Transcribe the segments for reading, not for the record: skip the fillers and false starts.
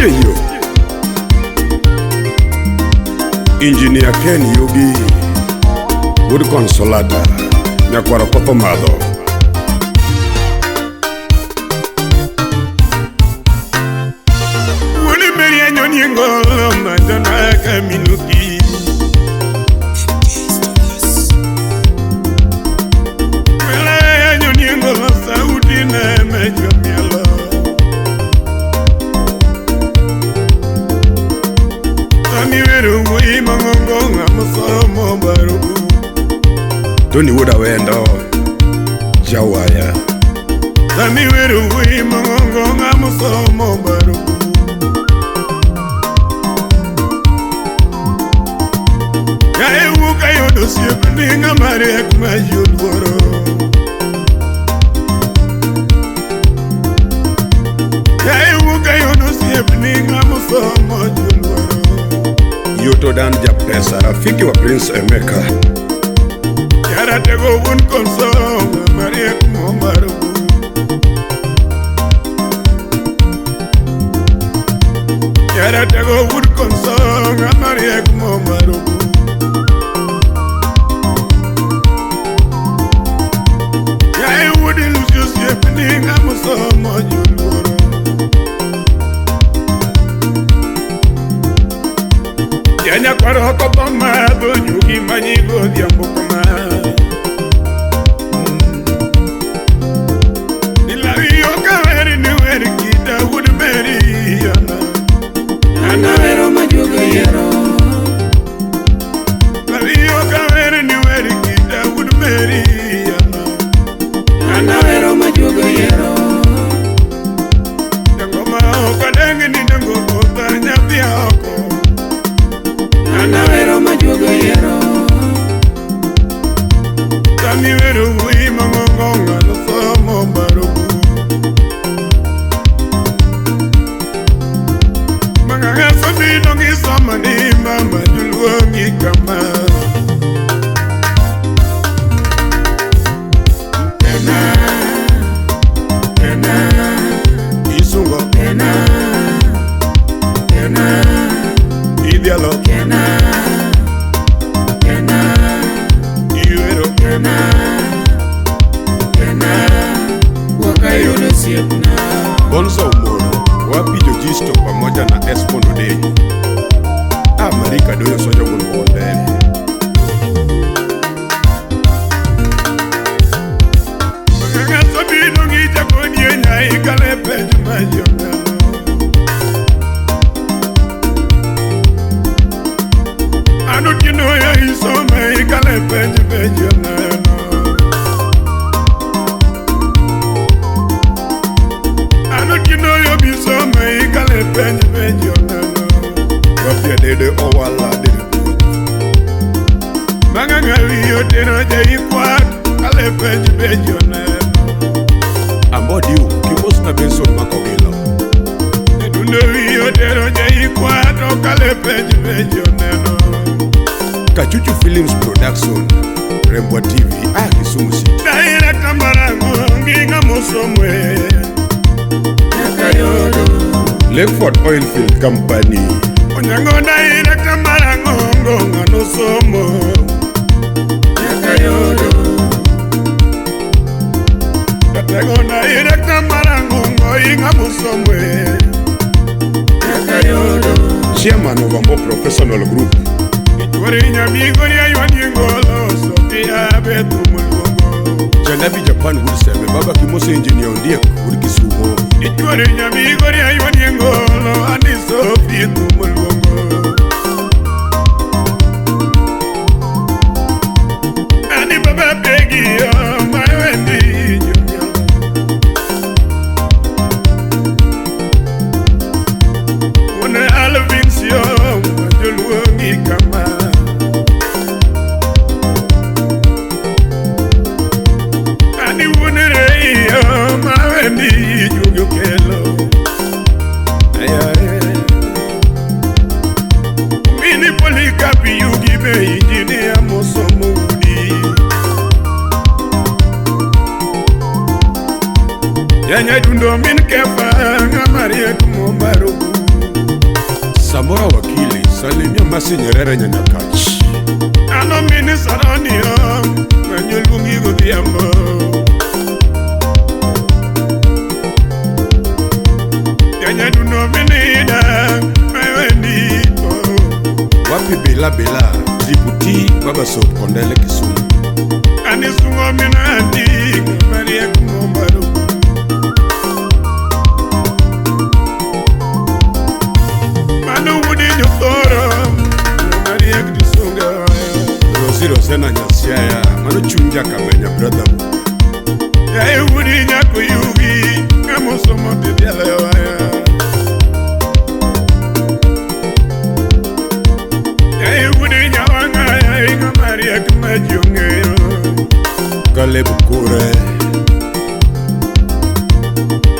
Cheyo Engineer Ken Yugi Good Consolata Nyakwara Papa Mado Wuli Maria Nyongolo Madonna Kaminuki Wala Nyongolo Saudi na Mejomielo Tamiweru Wui Mongongo Ngamusomo Barubu Tony Woda Wendo Jawaya Tamiweru Wui Mongongo Ngamusomo Barubu Wuka yodo siepninga mariek mayulworo Wuka yodo siepninga musomo julworo Yuto dan japesa rafiki wa Prince Emeka Yara tego wun konsonga mariek momarubu Yara tego wun konsonga mariek momarubu Yanya kwaro kopama bo Yugi manyigo diambo kama Lawy Jakabonyo kita would marry Ana vero majugo yero Lawy Jakabonyo kita would marry Ana vero majugo yero Ngoma okadange ni ngo kotanya biako Ana vero majugo yero Tamiweru Wui Mongongo Ngamusomo Barubu Manganga sobi nongi somani mama julwangi kama Dialo Kena Iwero Kena Wakayodo siepna Bonzo Umoro Wapi Jojisto pamoja na Espono Deni Amerika doyo sojo gulwonde Maganga sabino ngija kodie nyai kalepe jumayona You know you so many kalepe I don't you know you be so many kalepe Wapia dede owala dede Maganga liyo teno jayi kwad kalepe Ambodiu kimosna benson makogilo Edune liyo teno jayi kwad kalepe Kachuchu Films Production Rembo TV Kisumu City Daira Kamarango Nginga Musomwe Yakayodo Lakeford Oilfield Company Onyango Daira Kamarango Ngonga Nusomo Yakayodo Katego Daira Kamarango Nginga Musomwe Yakayodo Chairman of Ambo Professional Group Warinya migori aywaningolo Sofia betu mulwongo Janabi Japan Wilseme Baba Kimose Engineer Ndiye kuri Kisumo Warinya migori aywaningolo Andi Sofia tu mulwongo Ani baba pegi Mawendi Jumya One Alvinsio Majulwongi kama Mini polikapi Yugi be engineer Musomudi Yanya dundo min kefa Ngamarie kumo barubu Samora wakili salimia masi Nyerere Nyanyakachi. Ano mini saronio manyulungi gudhiambo. Yanya duno menida mewendiko. Wapi bela bela Tributi baba sop kondele Kisumu. Anisungo minandi Maria kumombaru. Manu wudi nyotoro Maria kudisunga. Rosiro sena nyasiaya Manu chunja kamenya brother. Ya wudi nyako Yugi Kamo somo bibiala waya. Ya wudi nyawanga ya inga Maria kumejunge. Kale bukure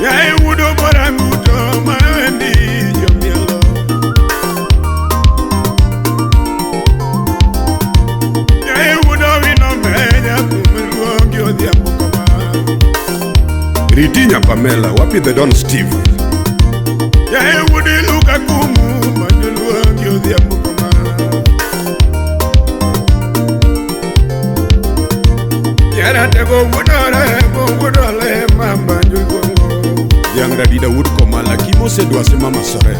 ya wudo moranguto maendi jomielo. Ya wudo vino menya kumuluongi odhiambo kama. Ritinya Pamela wapi the Don Steve. Ya wudi luka kumu manyuluongi odhiambo kama. Yara tego wudole mamba njulgongo. Yang radida wud komala kimo sedwa se mama sore.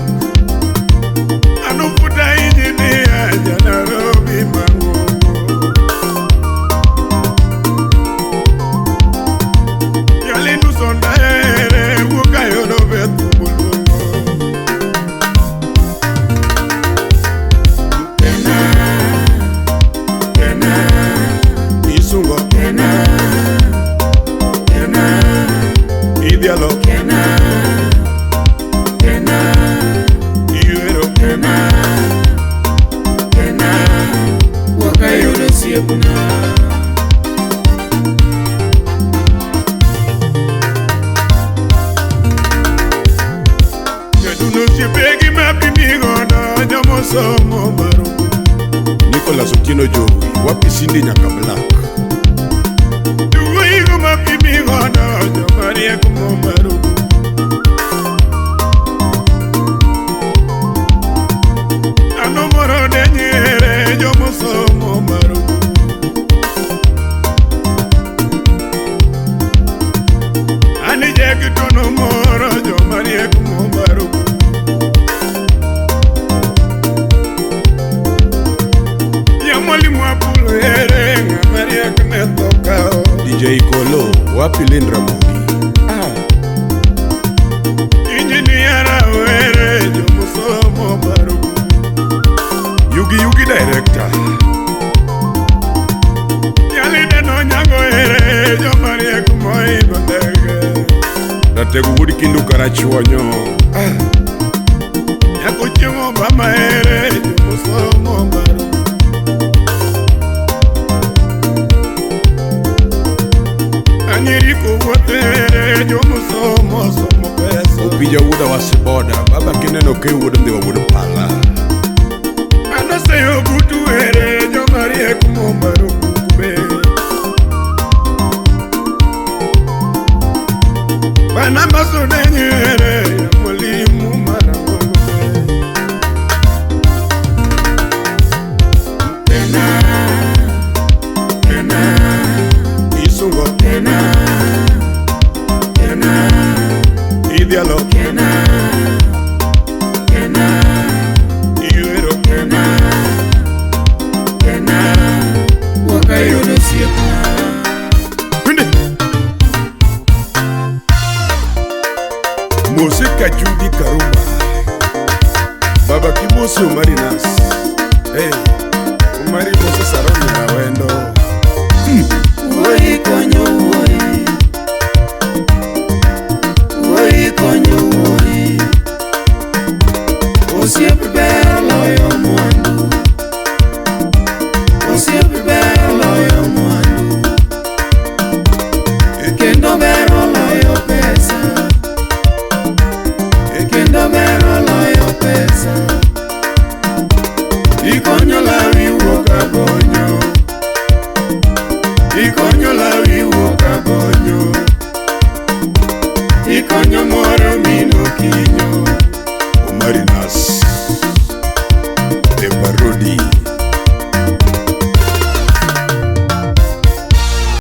Anu puta injini aja Nairobi mango. Yali nusonda ere wuka yodo betu bulgongo. Kena Isungo Kena Idialo Kena Iuero Kena Wakayudo siepna. Yaduno siepegi mapimigono Jomo somo marugu. Nicolas Otieno Joey wapi Cindy Nyakablack. Duwe mapimigono Maria kumombaru. Ano moro de Nyere Jomo somo maru. Ani jeki tono moro Jo Maria kumombaru. Ya mwalimu apulo ere Maria kunetokao. DJ Kolo wapi Lindra Mugi. Injiniera were Jomo somo maru. Yugi director. Yali deno nyango ere Jo Maria kumoi bandege. Nategu wudi kindu Karachi wanyo. Yako chimo bama ere Jomo somo maru. Anyiriko wotere Jomo somo pesa. Upija wuda wasiboda baba kineno ke wuda ndiwa wuda pala. Ano seyo butu ere Jo Maria kumombaru kukube. Bana maso denyere ya mwalimu marangongo. Kena Isungo Kena Idialo Kena Iuero Kena Wakayudo siepna. Musika Judy Karumba Baba Kimosi Umarinas. Hey, Umari Mose Saroni na wendo. Woi konyo woi Osiepe belo yo mwandu. Osiepe belo yo mwandu. Kendo belo yo pesa. Kendo belo yo pesa. Ikonyo Lawy Jakabonyo. Ikonyo Lawy Jakabonyo. Ikonyo moro mino kinyo. Umarinas